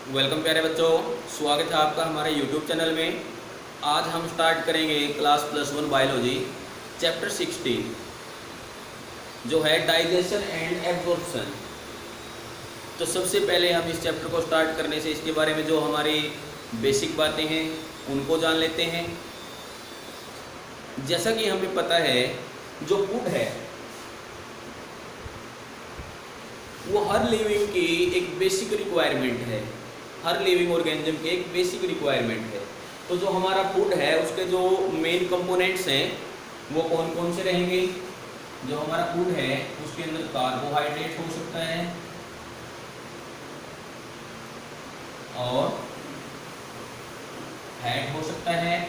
Welcome प्यारे बच्चों, स्वागत है आपका हमारे यूट्यूब चैनल में। आज हम स्टार्ट करेंगे क्लास +1 बायोलॉजी चैप्टर 16 जो है डाइजेशन एंड एब्जॉर्प्शन। तो सबसे पहले हम इस चैप्टर को स्टार्ट करने से इसके बारे में जो हमारी बेसिक बातें हैं उनको जान लेते हैं। जैसा कि हमें पता है जो फूड है वो हर लिविंग की एक बेसिक रिक्वायरमेंट है, हर लिविंग ऑर्गेनिज्म की एक बेसिक रिक्वायरमेंट है। तो जो हमारा फूड है उसके जो मेन कंपोनेंट्स हैं वो कौन कौन से रहेंगे। जो हमारा फूड है उसके अंदर कार्बोहाइड्रेट हो सकता है और फैट हो सकता है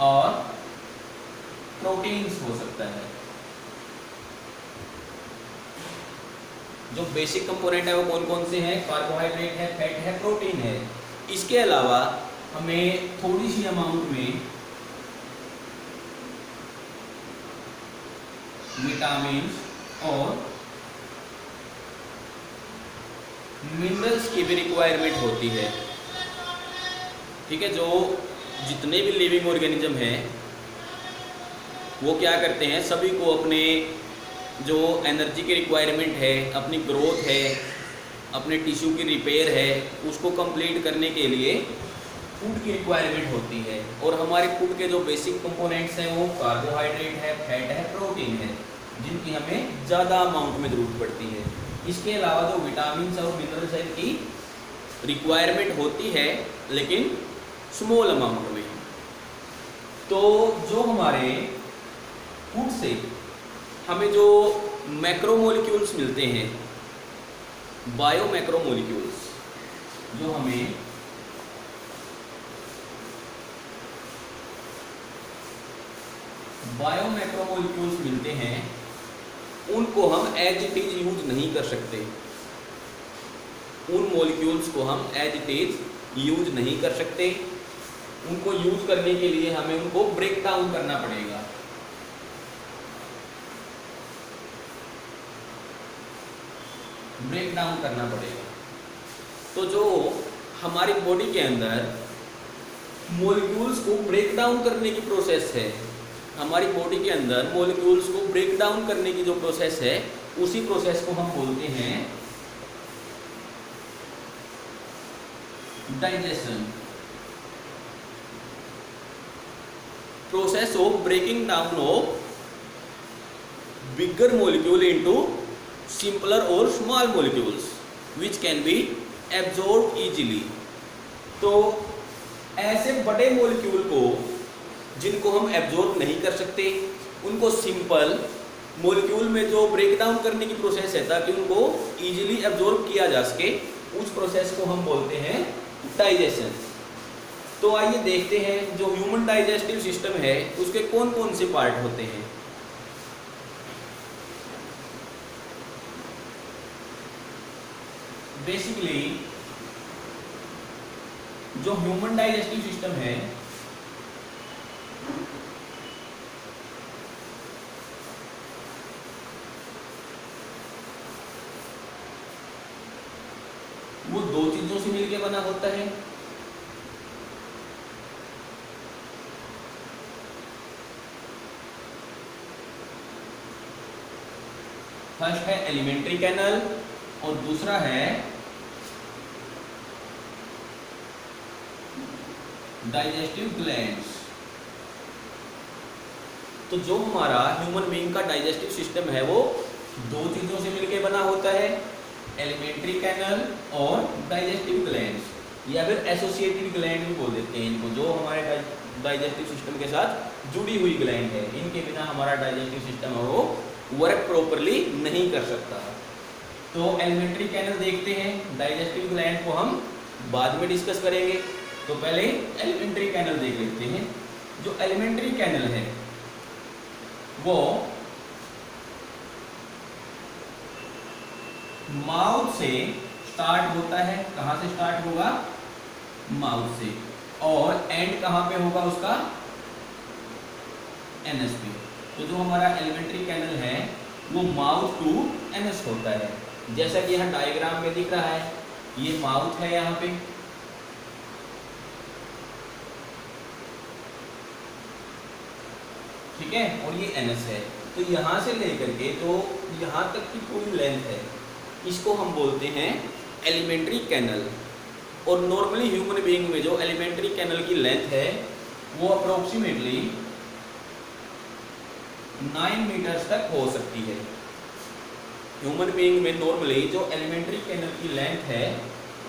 और प्रोटीन्स हो सकता है। जो बेसिक कंपोनेंट है वो कौन कौन से हैं? कार्बोहाइड्रेट है, फैट है, प्रोटीन है। इसके अलावा हमें थोड़ी सी अमाउंट में विटामिन और मिनरल्स की भी रिक्वायरमेंट होती है। ठीक है, जो जितने भी लिविंग ऑर्गेनिज्म हैं वो क्या करते हैं, सभी को अपने जो एनर्जी की रिक्वायरमेंट है, अपनी ग्रोथ है, अपने टिश्यू की रिपेयर है, उसको कंप्लीट करने के लिए फूड की रिक्वायरमेंट होती है। और हमारे फूड के जो बेसिक कंपोनेंट्स हैं वो कार्बोहाइड्रेट है, फैट है, प्रोटीन है, जिनकी हमें ज़्यादा अमाउंट में ज़रूरत पड़ती है। इसके अलावा जो विटामिन और मिनरल्स है इनकी रिक्वायरमेंट होती है लेकिन स्मॉल अमाउंट में। तो जो हमारे फूड से हमें जो मैक्रोमोलिक्यूल्स मिलते हैं, बायो मैक्रोमोलिक्यूल्स, जो हमें बायो मैक्रोमोलिक्यूल्स मिलते हैं उनको हम एज इट इज यूज नहीं कर सकते। उन मॉलिक्यूल्स को हम एज इट इज यूज नहीं कर सकते। उनको यूज करने के लिए हमें उनको ब्रेक डाउन करना पड़ेगा। ब्रेक डाउन करना पड़ेगा। तो जो हमारी बॉडी के अंदर मॉलिक्यूल्स को ब्रेक डाउन करने की प्रोसेस है, हमारी बॉडी के अंदर मॉलिक्यूल्स को ब्रेक डाउन करने की जो प्रोसेस है उसी प्रोसेस को हम बोलते हैं digestion. Process of breaking down of bigger molecule into simpler और small molecules which can be absorb easily. तो ऐसे बड़े मॉलिक्यूल को जिनको हम एब्जॉर्ब नहीं कर सकते, उनको सिंपल मॉलिक्यूल में जो ब्रेक डाउन करने की प्रोसेस है ताकि उनको इजीली एब्जॉर्ब किया जा सके, उस प्रोसेस को हम बोलते हैं डाइजेशन। तो आइए देखते हैं जो ह्यूमन डाइजेस्टिव सिस्टम है उसके कौन कौन से पार्ट होते हैं। बेसिकली जो ह्यूमन डाइजेस्टिव सिस्टम है वो दो चीजों से मिलकर बना होता है। फर्स्ट है एलिमेंट्री कैनल और दूसरा है डाइजेस्टिव ग्लैंड्स। तो जो हमारा ह्यूमन बीइंग का डाइजेस्टिव सिस्टम है वो दो चीजों से मिलकर बना होता है, एलिमेंट्री कैनल और डाइजेस्टिव ग्लैंड्स, या फिर एसोसिएटेड ग्लैंड भी बोल देते हैं इनको, जो हमारे डाइजेस्टिव सिस्टम के साथ जुड़ी हुई ग्लैंड है। इनके बिना हमारा डाइजेस्टिव सिस्टम है वो वर्क प्रॉपरली नहीं कर सकता। तो एलिमेंट्री कैनल देखते हैं, डाइजेस्टिव ग्लैंड को हम बाद में डिस्कस करेंगे। तो पहले एलिमेंट्री कैनल देख लेते हैं। जो एलिमेंट्री कैनल है वो माउथ से स्टार्ट होता है। कहां से स्टार्ट होगा? माउथ से। और एंड कहां पे होगा उसका? एनएस पे। तो जो हमारा एलिमेंट्री कैनल है वो माउथ टू एनएस होता है। जैसा कि यहाँ डायग्राम में दिख रहा है, ये माउथ है यहाँ पे, ठीक है, और ये एनस है। तो यहाँ से लेकर के जो यहाँ तक की पूरी लेंथ है, इसको हम बोलते हैं एलिमेंट्री कैनल। और नॉर्मली ह्यूमन बीइंग में जो एलिमेंट्री कैनल की लेंथ है वो अप्रोक्सीमेटली 9 मीटर्स तक हो सकती है। ह्यूमन बीइंग में नॉर्मली जो एलिमेंट्री कैनल की लेंथ है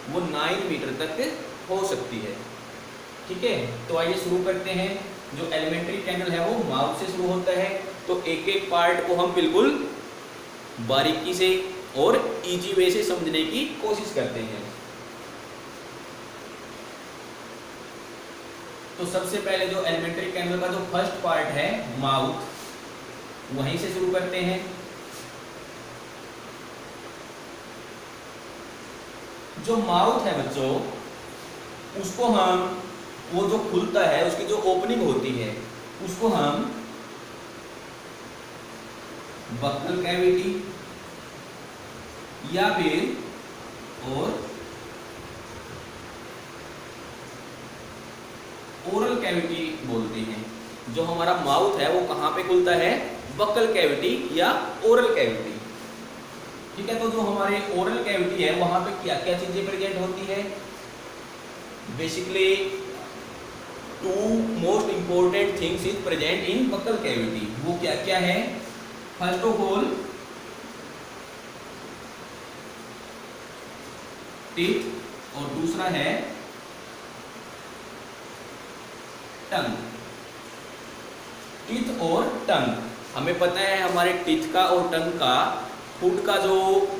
वो 9 मीटर तक हो सकती है, ठीक है। तो आइए शुरू करते हैं। जो एलिमेंट्री कैनल है वो माउथ से शुरू होता है, तो एक एक पार्ट को हम बिल्कुल बारीकी से और इजी वे से समझने की कोशिश करते हैं। तो सबसे पहले जो एलिमेंट्री कैनल का जो फर्स्ट पार्ट है माउथ, वहीं से शुरू करते हैं। जो माउथ है बच्चों, उसको हम, वो जो खुलता है, उसकी जो ओपनिंग होती है, उसको हम बक्कल कैविटी या फिर और ओरल कैविटी बोलते हैं। जो हमारा माउथ है वो कहाँ पे खुलता है? बक्कल कैविटी या ओरल कैविटी, ठीक है। तो जो हमारे ओरल कैविटी है वहां पे क्या क्या चीजें प्रेजेंट होती है? Basically 2 most important things is present in buccal cavity. वो क्या क्या है? फर्स्ट ऑफ ऑल टीथ, और दूसरा है टंग। टीथ और टंग, हमें पता है हमारे टीथ का और टंग का फूड का जो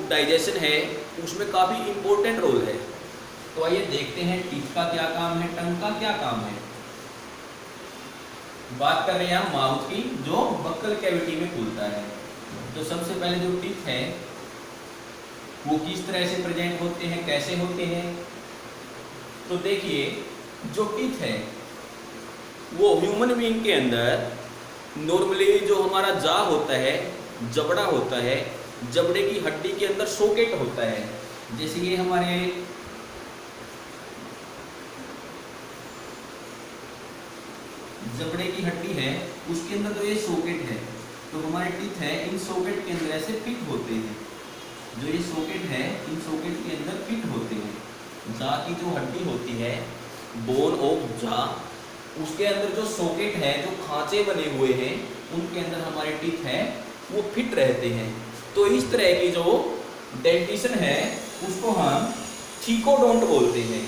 डाइजेशन है उसमें काफ़ी इम्पोर्टेंट रोल है। तो आइए देखते हैं टीथ का क्या काम है, टंग का क्या काम है। बात कर रहे हैं हम माउथ की, जो बक्कल कैविटी में खुलता है। तो सबसे पहले जो टीथ है वो किस तरह से प्रेजेंट होते हैं, कैसे होते हैं? तो देखिए, जो टीथ है वो ह्यूमन बीइंग के अंदर नॉर्मली जो हमारा जा होता है, जबड़ा होता है, जबड़े की हड्डी के अंदर सॉकेट होता है। जैसे ये हमारे जबड़े की हड्डी है, उसके अंदर तो ये सॉकेट है। तो हमारे टीथ है, इन सॉकेट के अंदर ऐसे फिट होते हैं। जो ये सॉकेट है, इन सॉकेट के अंदर फिट होते हैं। जा की जो हड्डी होती है, बोन ऑफ जा, उसके अंदर जो सॉकेट है, जो खांचे बने हुए हैं, उनके अंदर हमारे टीथ है वो फिट रहते हैं। तो इस तरह की जो डेंटिशन है उसको हम थीकोडोंट बोलते हैं।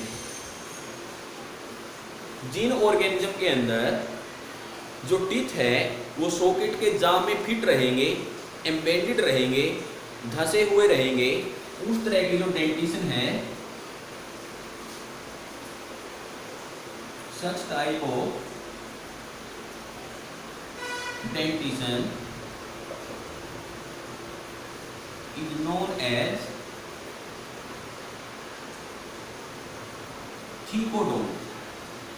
जिन ऑर्गेनिज्म के अंदर जो टीथ है वो सॉकेट के जाम में फिट रहेंगे, एम्बेडेड रहेंगे, धंसे हुए रहेंगे, उस तरह की जो डेंटिशन है, such type of dentition is known as thecodont.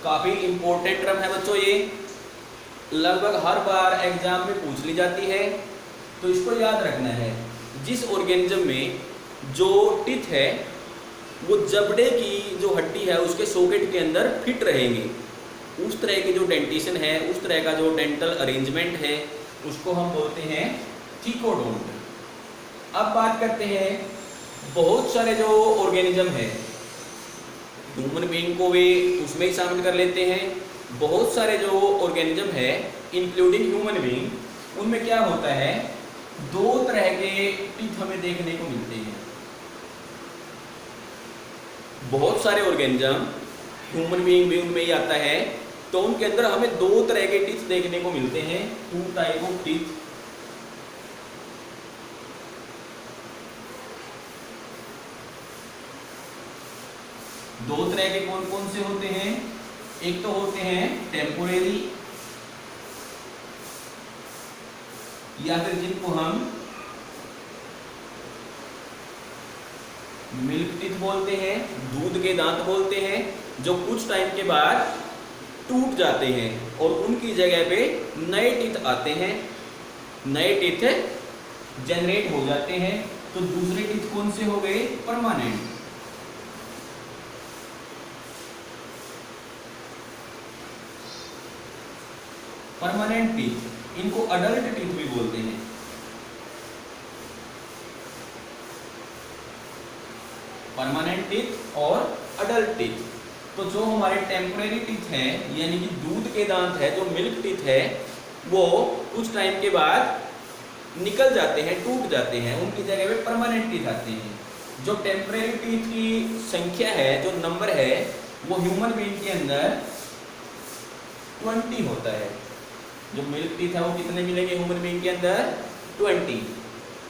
काफी इंपॉर्टेंट टर्म है बच्चों, ये लगभग हर बार एग्जाम में पूछ ली जाती है, तो इसको याद रखना है। जिस ऑर्गेनिज्म में जो टीथ है वो जबड़े की जो हड्डी है उसके सॉकेट के अंदर फिट रहेंगे, उस तरह की जो डेंटिशन है, उस तरह का जो डेंटल अरेंजमेंट है, उसको हम बोलते हैं थीकोडोंट। अब बात करते हैं, बहुत सारे जो ऑर्गेनिज्म है, ह्यूमन बीइंग को भी उसमें ही शामिल कर लेते हैं। बहुत सारे जो ऑर्गेनिज्म है इंक्लूडिंग ह्यूमन बीइंग, उनमें क्या होता है, 2 तरह के टीथ हमें देखने को मिलते हैं। बहुत सारे ऑर्गेनिज्म, ह्यूमन बीइंग भी उनमें ही आता है, तो उनके अंदर हमें 2 तरह के टीथ देखने को मिलते हैं, 2 टाइप ऑफ टीथ। दो तरह के कौन कौन से होते हैं? एक तो होते हैं टेम्पोरेरी, या फिर जिनको हम मिल्क टीथ बोलते हैं, दूध के दांत बोलते हैं, जो कुछ टाइम के बाद टूट जाते हैं और उनकी जगह पे नए टीथ आते हैं, नए टीथ जनरेट हो जाते हैं तो दूसरे टीथ कौन से हो गए? परमानेंट। परमानेंट टीथ, इनको अडल्ट टीथ भी बोलते हैं। परमानेंट टीथ और अडल्ट टीथ। तो जो हमारे टेम्परेरी टीथ है, यानी कि दूध के दांत है, जो मिल्क टीथ है, वो कुछ टाइम के बाद निकल जाते हैं, टूट जाते हैं, उनकी जगह पे परमानेंट टीथ आते हैं। जो टेम्परेरी टीथ की संख्या है, जो नंबर है, वो ह्यूमन बीइंग के अंदर 20 होता है। जो मिल्क टीथ है वो कितने मिलेंगे ह्यूमन बीइंग के अंदर? 20।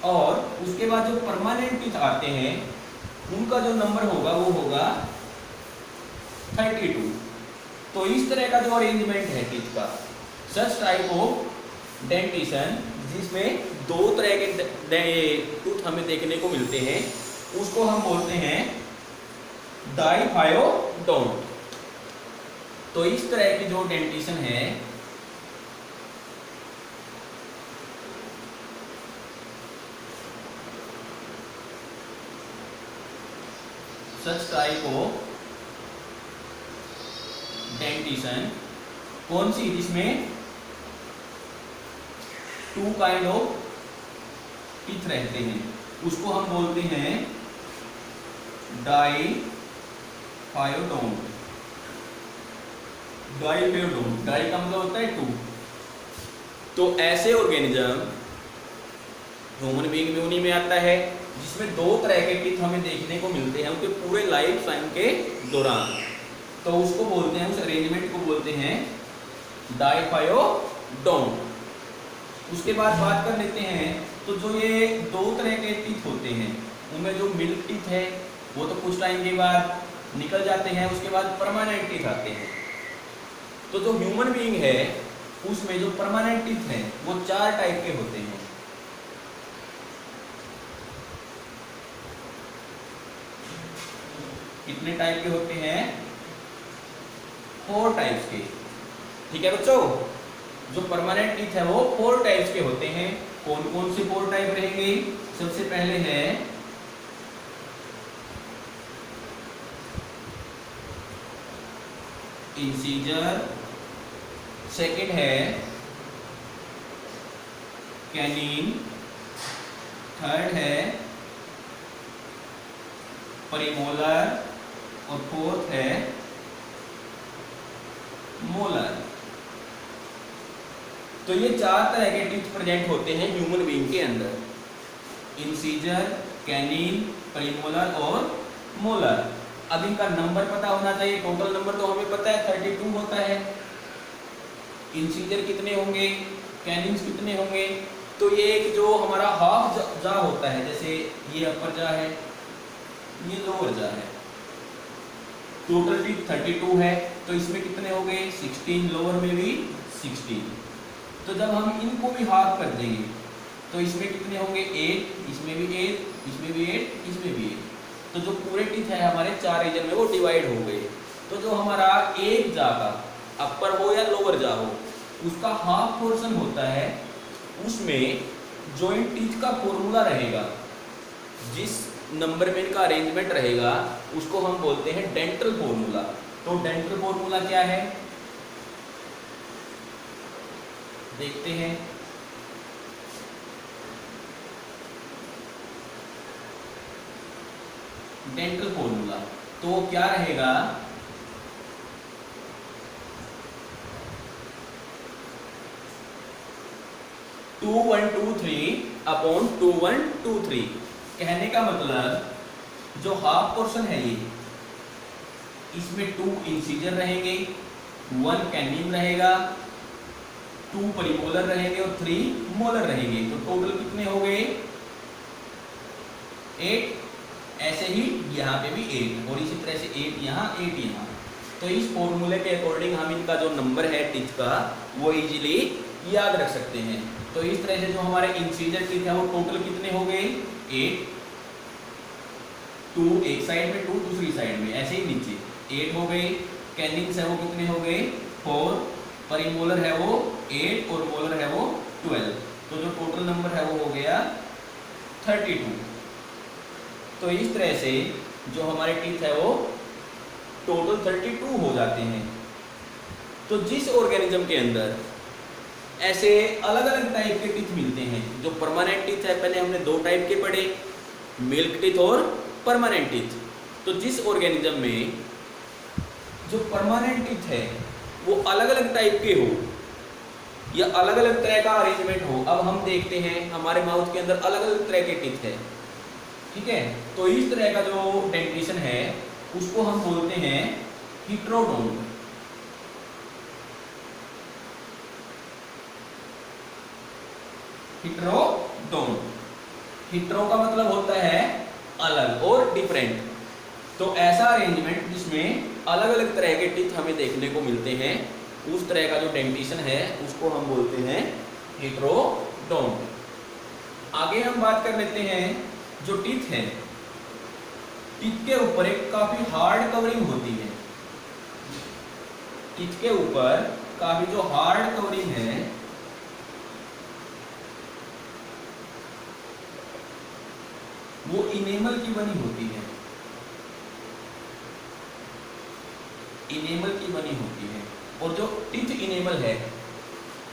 और उसके बाद जो परमानेंट टीथ आते हैं, उनका जो नंबर होगा वो होगा 32। तो इस तरह का जो अरेंजमेंट है टीथ का, सच टाइप ऑफ डेंटिशन, जिसमें दो तरह के टूथ हमें देखने को मिलते हैं, उसको हम बोलते हैं डाइफायोडोंट। तो इस तरह की जो डेंटिशन है, सच टाइप ऑफ डेंटिशन कौन सी? जिसमें 2 काइंड ऑफ टीथ रहते हैं, उसको हम बोलते हैं डाइफायोडोंट। डाइफायोडोंट, डाई का मतलब होता है 2। तो ऐसे ऑर्गेनिज्म ह्यूमन बीइंग में उन्हीं में आता है जिसमें 2 तरह के टीथ हमें देखने को मिलते हैं उनके पूरे लाइफ टाइम के दौरान। तो उसको बोलते हैं, उस अरेंजमेंट को बोलते हैं डाइफायोडोंट। उसके बाद बात कर लेते हैं, तो जो ये 2 तरह के टीथ होते हैं, उनमें जो मिल्क टीथ है वो तो कुछ टाइम के बाद निकल जाते हैं, उसके बाद परमानेंट टीथ आते हैं। तो जो ह्यूमन बीइंग है उसमें जो परमानेंट टीथ हैं वो 4 टाइप के होते हैं। कितने टाइप के होते हैं? 4 टाइप्स के। ठीक है बच्चों, जो परमानेंट टीथ है वो 4 टाइप्स के होते हैं। कौन कौन से 4 टाइप रहेंगे? सबसे पहले है इंसीजर, सेकंड है कैनिन, थर्ड है प्रीमोलर और फोर्थ है मोलर। तो ये 4 तरह के टीथ प्रेजेंट होते हैं ह्यूमन बीइंग के अंदर, इंसीजर, कैनिन, प्रीमोलर और मोलर। अब इनका नंबर पता होना चाहिए। टोटल नंबर तो हमें पता है 32 होता है। इंसीजर कितने होंगे, कैनिन्स कितने होंगे? तो ये एक जो हमारा हाफ जा होता है, जैसे ये अपर जा है, ये लोअर जा है। टोटल टीथ 32 है, तो इसमें कितने हो गए? 16, लोअर में भी 16। तो जब हम इनको भी हाफ कर देंगे तो इसमें कितने होंगे? 8, इसमें भी 8, इसमें भी 8, इसमें भी 8। तो जो पूरे टीथ है हमारे 4 रीजन में वो डिवाइड हो गए। तो जो हमारा एक जा का, अपर हो या लोअर जा हो, उसका हाफ पोर्शन होता है, उसमें जॉइंट टीथ का फॉर्मूला रहेगा, जिस नंबर में इनका अरेंजमेंट रहेगा उसको हम बोलते हैं डेंटल फॉर्मूला। तो डेंटल फॉर्मूला क्या है देखते हैं। डेंटल फॉर्मूला तो क्या रहेगा? Two 1 2 3 upon 2 1 2 3। कहने का मतलब जो हाफ पोर्शन है ये, इसमें 2 इंसीजर रहेंगे, 1 कैनिन रहेगा, 2 प्रीमोलर रहेंगे और 3 मोलर रहेंगे। तो टोटल कितने हो गए? 8। ऐसे ही यहाँ पे भी 8 और इसी तरह से 8 यहाँ, 8 यहाँ। तो इस फॉर्मूले के अकॉर्डिंग हम इनका जो नंबर है टीथ का वो इजीली याद रख सकते हैं। तो इस तरह से जो हमारे इंसीजर टीथ है वो टोटल कितने हो गए? 8। 2 एक साइड में, 2 दूसरी साइड में, ऐसे ही नीचे 8 हो गए। कैनिन्स है वो कितने हो गए? 4। प्रीमोलर है वो 8 और मोलर है वो 12। तो जो टोटल नंबर है वो हो गया 32। तो इस तरह से जो हमारे टीथ है वो टोटल 32 हो जाते हैं। तो जिस ऑर्गेनिज्म के अंदर ऐसे अलग अलग टाइप के टीथ मिलते हैं, जो परमानेंट टीथ है, पहले हमने दो टाइप के पढ़े, मिल्क टीथ और परमानेंट टीथ। तो जिस ऑर्गेनिज्म में जो परमानेंट टीथ है वो अलग अलग टाइप के हो या अलग अलग तरह का अरेंजमेंट हो, अब हम देखते हैं हमारे माउथ के अंदर अलग अलग तरह के टीथ है, ठीक है। तो इस तरह का जो डेंटिशन है उसको हम बोलते हैं हिट्रोडोंट। हिट्रोडोंट, हिट्रो का मतलब होता है अलग और डिफरेंट। तो ऐसा अरेंजमेंट जिसमें अलग अलग तरह के टीथ हमें देखने को मिलते हैं, उस तरह का जो डेंटिशन है उसको हम बोलते हैं हिट्रोडोंट। आगे हम बात कर लेते हैं जो टीथ है, टीथ के ऊपर एक काफी हार्ड कवरिंग होती है। टीथ के ऊपर काफी जो हार्ड कवरिंग है वो इनेमल की बनी होती है, इनेमल की बनी होती है। और जो टीथ इनेमल है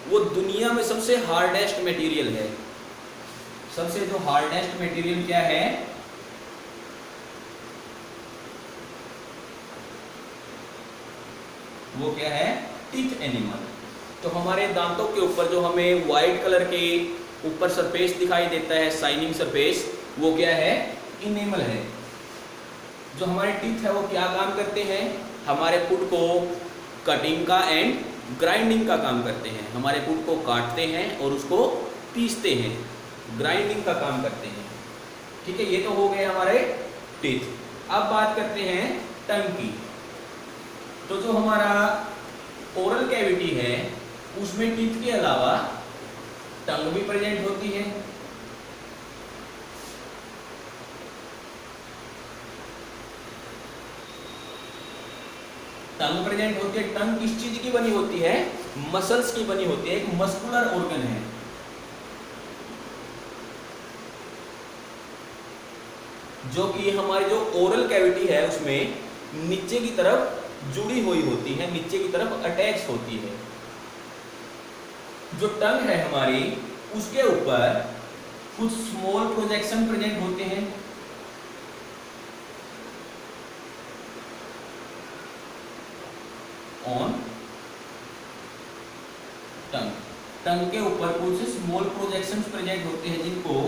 वो दुनिया में सबसे हार्डेस्ट मटेरियल है। सबसे जो हार्डेस्ट मटेरियल क्या है, वो क्या है, टीथ एनिमल। तो हमारे दांतों के ऊपर जो हमें व्हाइट कलर के ऊपर सरफेस दिखाई देता है, शाइनिंग सरफेस, वो क्या है, इनेमल है। जो हमारे टीथ है वो क्या काम करते हैं, हमारे फूड को कटिंग का एंड ग्राइंडिंग का काम करते हैं। हमारे फूड को काटते हैं और उसको पीसते हैं, ग्राइंडिंग का काम करते हैं, ठीक है। ये तो हो गए हमारे टीथ। अब बात करते हैं टंग की। तो जो हमारा ओरल कैविटी है उसमें टीथ के अलावा टंग भी प्रेजेंट होती है। टंग प्रेजेंट होती है। टंग किस चीज की बनी होती है, मसल्स की बनी होती है, एक मस्कुलर ऑर्गन है। जो कि हमारी जो ओरल कैविटी है उसमें नीचे की तरफ जुड़ी हुई होती है, नीचे की तरफ अटैच होती है। जो टंग है हमारी उसके ऊपर कुछ स्मॉल प्रोजेक्शन प्रेजेंट होते हैं। ऑन टंग, टंग के ऊपर कुछ स्मॉल प्रोजेक्शन प्रेजेंट होते हैं जिनको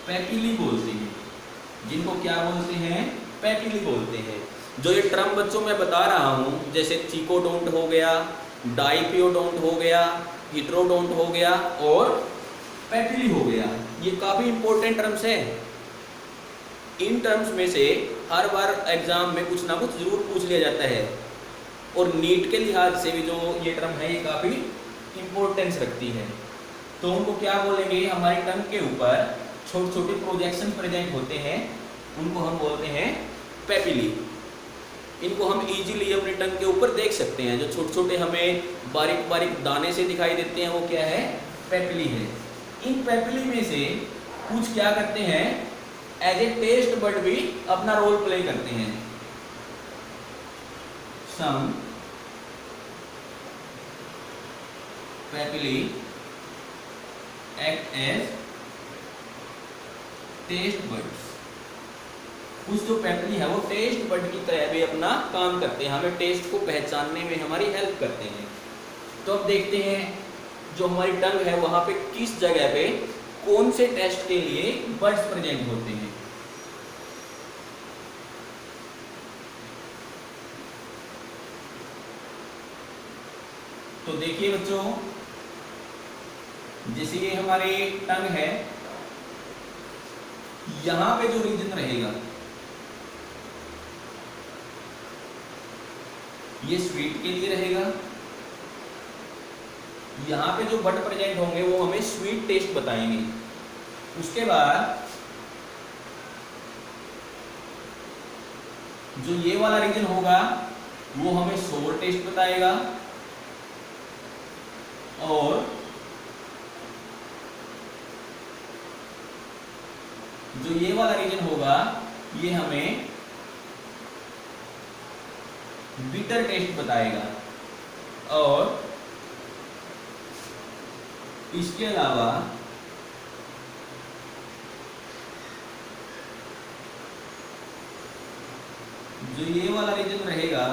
पैपिली बोलते हैं। जिनको क्या बोलते हैं, पैपिली बोलते हैं। जो ये टर्म बच्चों में बता रहा हूं, जैसे थीकोडोंट हो गया, डाइपियोडोंट हो गया, हिट्रोडोंट हो गया और पैपिली हो गया, ये काफी इंपॉर्टेंट टर्म्स है। इन टर्म्स में से हर बार एग्जाम में कुछ ना कुछ जरूर पूछ लिया जाता है और नीट के लिहाज से भी जो ये टर्म है ये काफी इंपॉर्टेंस रखती है। तो उनको क्या बोलेंगे, हमारी टंग के ऊपर छोटे छोटे प्रोजेक्शन प्रेजेंट होते हैं, उनको हम बोलते हैं पैपिली। इनको हम इजीली अपनी टंग के ऊपर देख सकते हैं। जो छोटे छोटे हमें बारीक बारीक दाने से दिखाई देते हैं वो क्या है, पैपिली है। इन पैपिली में से कुछ क्या करते हैं, एज ए टेस्ट बड भी अपना रोल प्ले करते हैं। सम papillae act as taste buds. कुछ जो पैपिली है वो टेस्ट बड की तरह भी अपना काम करते हैं, हमें टेस्ट को पहचानने में हमारी हेल्प करते हैं। तो अब देखते हैं जो हमारी टंग है वहां पे किस जगह पे कौन से टेस्ट के लिए बड्स प्रेजेंट होते हैं। तो देखिए बच्चों, जैसे ये हमारी टंग है, यहां पे जो रीजन रहेगा ये स्वीट के लिए रहेगा। यहां पे जो बड प्रेजेंट होंगे वो हमें स्वीट टेस्ट बताएंगे। उसके बाद जो ये वाला रीजन होगा वो हमें सोर टेस्ट बताएगा और जो ये वाला रीजन होगा ये हमें बिटर टेस्ट बताएगा, और इसके अलावा जो ये वाला रीजन रहेगा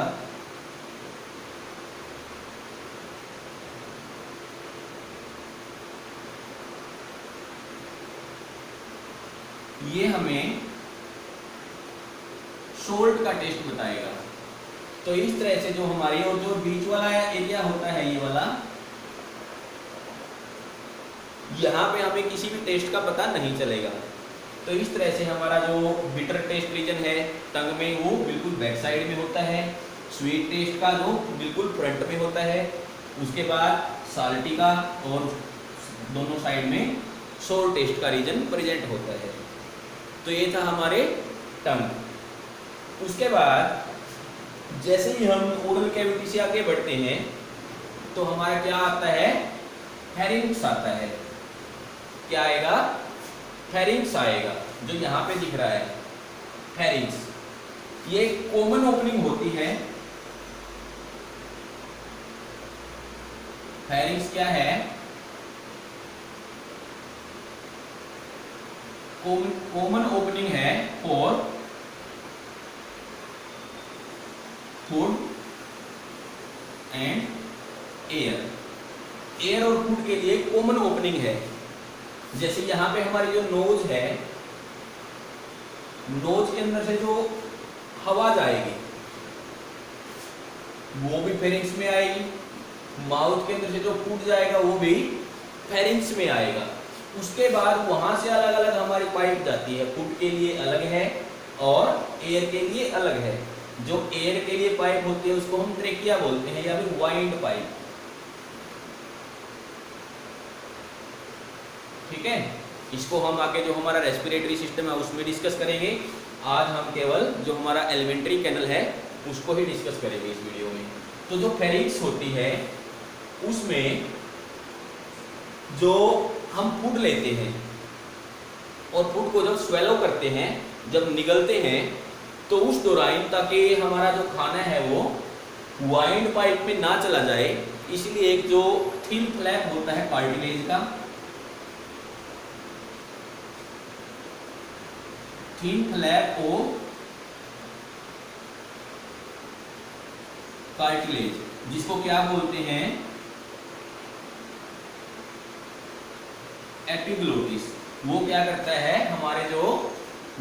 ये हमें सोल्ट का टेस्ट बताएगा। तो इस तरह से जो हमारी, और जो बीच वाला एरिया होता है ये वाला, यहाँ पे हमें किसी भी टेस्ट का पता नहीं चलेगा। तो इस तरह से हमारा जो बिटर टेस्ट रीजन है टंग में वो बिल्कुल बैक साइड में होता है, स्वीट टेस्ट का जो बिल्कुल फ्रंट में होता है, उसके बाद साल्टी का और दोनों साइड में सोर टेस्ट का रीजन प्रेजेंट होता है। तो ये था हमारे टंग। उसके बाद जैसे ही हम ओरल कैविटी से आगे बढ़ते हैं तो हमारा क्या आता है, फेरिंक्स आता है। क्या आएगा, फेरिंक्स आएगा, जो यहाँ पे दिख रहा है फेरिंक्स। ये कॉमन ओपनिंग होती है। फेरिंक्स क्या है, कॉमन ओपनिंग है for food and air. Air और फूड के लिए कॉमन ओपनिंग है। जैसे यहाँ पे हमारी जो नोज है, नोज के अंदर से जो हवा जाएगी वो भी फेरिंक्स में आएगी, माउथ के अंदर से जो फूड जाएगा वो भी फेरिंक्स में आएगा। उसके बाद वहां से अलग अलग हमारी पाइप जाती है, फूड के लिए अलग है और एयर के लिए अलग है। जो एयर के लिए पाइप होती है उसको हम ट्रेकिया बोलते हैं या फिर वाइंड पाइप। ठीक है, इसको हम आगे जो हमारा रेस्पिरेटरी सिस्टम है उसमें डिस्कस करेंगे। आज हम केवल जो हमारा एलिमेंट्री कैनल है उसको ही डिस्कस करेंगे इस वीडियो में। तो जो फेरिंक्स होती है उसमें जो हम फूड लेते हैं और फूड को जब स्वेलो करते हैं, जब निगलते हैं, तो उस दौरान ताकि हमारा जो खाना है वो वाइंड पाइप में ना चला जाए, इसलिए एक जो थिन फ्लैप होता है कार्टिलेज का, थिन फ्लैप को कार्टिलेज, जिसको क्या बोलते हैं, एपिग्लोटिस, वो क्या करता है, हमारे जो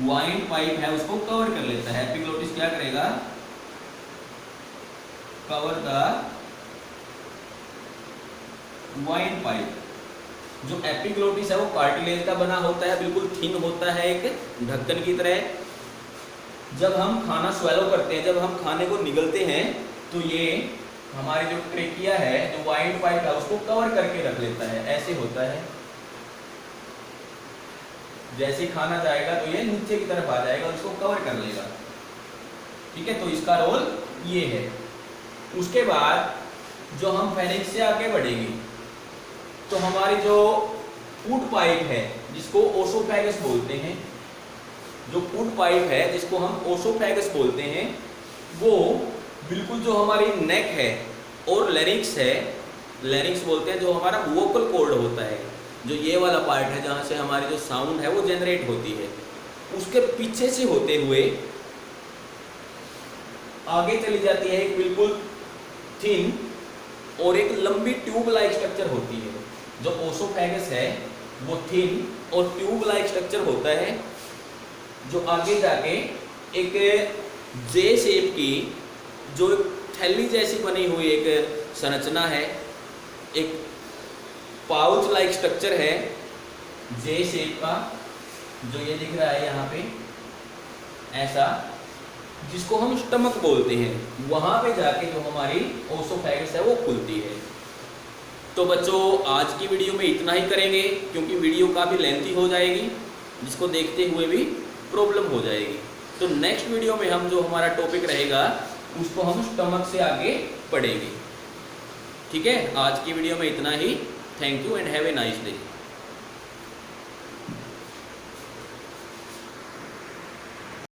वाइंड पाइप है उसको कवर कर लेता है। एपिग्लोटिस क्या करेगा, कवर द वाइंड पाइप। जो एपिग्लोटिस है वो कार्टिलेज का बना होता है, बिल्कुल थिन होता है, एक ढक्कन की तरह। जब हम खाना स्वेलो करते हैं, जब हम खाने को निगलते हैं, तो ये हमारी जो ट्रेकिया है, जो वाइंड पाइप है, उसको कवर करके रख लेता है। ऐसे होता है, जैसे खाना जाएगा तो ये नीचे की तरफ आ जाएगा और इसको कवर कर लेगा। ठीक है, तो इसका रोल ये है। उसके बाद जो हम फेरिंक्स से आगे बढ़ेंगे तो हमारी जो फूड पाइप है जिसको ओसोफेगस बोलते हैं, जो फूड पाइप है जिसको हम ओसोफेगस बोलते हैं, वो बिल्कुल जो हमारी नेक है और लैरिंक्स है, लैरिंक्स बोलते हैं जो हमारा वोकल कॉर्ड होता है, जो ये वाला पार्ट है जहाँ से हमारी जो साउंड है वो जनरेट होती है, उसके पीछे से होते हुए आगे चली जाती है एक बिल्कुल थिन और एक लंबी ट्यूब लाइक स्ट्रक्चर होती है। जो ओसोफेगस है वो थिन और ट्यूब लाइक स्ट्रक्चर होता है, जो आगे जाके एक जे शेप की जो थैली जैसी बनी हुई एक संरचना है, एक पाउच लाइक स्ट्रक्चर है जे शेप का, जो ये दिख रहा है यहाँ पे ऐसा, जिसको हम स्टमक बोलते हैं। वहाँ पे जाके जो हमारी ओसोफेगस है वो खुलती है। तो बच्चों आज की वीडियो में इतना ही करेंगे, क्योंकि वीडियो काफ़ी लेंथी हो जाएगी, जिसको देखते हुए भी प्रॉब्लम हो जाएगी। तो नेक्स्ट वीडियो में हम जो हमारा टॉपिक रहेगा उसको हम स्टमक से आगे पढ़ेंगे। ठीक है, आज की वीडियो में इतना ही। Thank you and have a nice day.